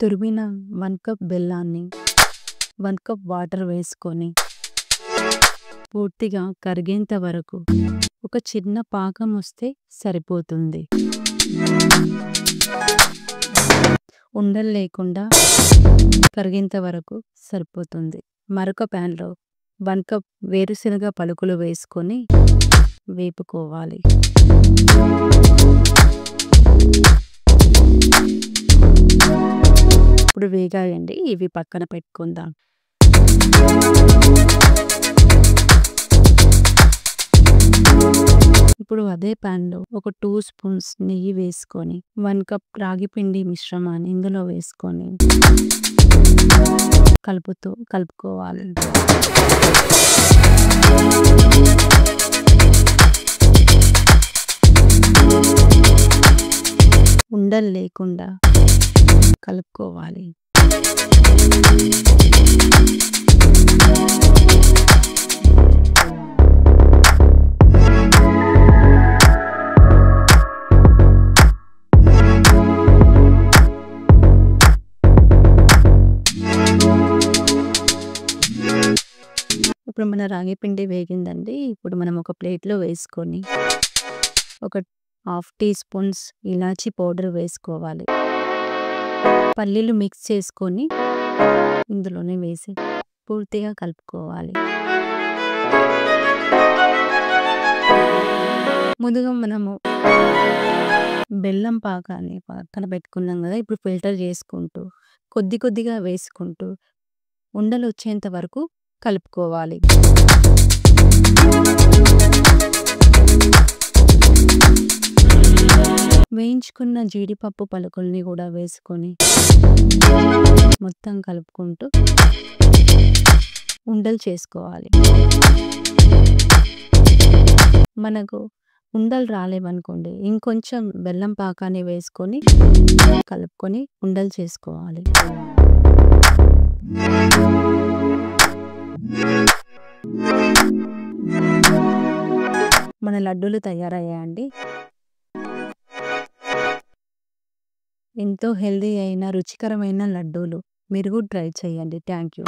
తురిమిన 1 కప్ బెల్లాన్ని 1 cup water వేసుకొని పూర్తిగా కరిగేంత వరకు ఒక చిన్న పాకం వస్తే సరిపోతుంది. ఉండలు లేకుండా కరిగేంత వరకు సరిపోతుంది. మరొక ప్యాన్‌లో 1 కప్ వేరుశనగ పలుకులు వేసుకొని వేపుకోవాలి. ఇప్పుడు వేగాయండి. ఇవి పక్కన పెట్టుకుందాం. ఇప్పుడు అదే ప్యాన్‌లో ఒక 2 స్పూన్స్ నెయ్యి వేసుకొని 1 కప్ రాగి పిండి మిశ్రమాన్ని ఇందులో వేసుకొని కలుపుకోవాలి. ఉండలు లేకుండా కలుపుకోవాలి. ఇప్పుడు మన రాగి పిండి వేగిందండి. ఇప్పుడు మనం ఒక ప్లేట్‌లో వేసుకొని ఒక 1/2 టీ స్పూన్స్ ఇలాచీ పౌడర్ వేసుకోవాలి. పల్లీలు మిక్స్ చేసుకొని ఇందులోనే వేసి పూర్తిగా కలుపుకోవాలి. ముందుగా మనము బెల్లం పాకాన్ని పక్కన పెట్టుకున్నాం కదా! ఇప్పుడు ఫిల్టర్ చేసుకుంటూ కొద్ది కొద్దిగా వేసుకుంటూ ఉండలు వచ్చేంత వరకు కలుపుకోవాలి. వేయించుకున్న జీడిపప్పు పలుకుల్ని కూడా వేసుకొని మొత్తం కలుపుకుంటూ ఉండలు చేసుకోవాలి. మనకు ఉండలు రాలేవనుకోండి, ఇంకొంచెం బెల్లం పాకాన్ని వేసుకొని కలుపుకొని ఉండలు చేసుకోవాలి. మన లడ్డూలు తయారయ్యాయండి. ఎంతో హెల్తీ అయిన రుచికరమైన లడ్డూలు. మీరు కూడా ట్రై చేయండి. Thank you.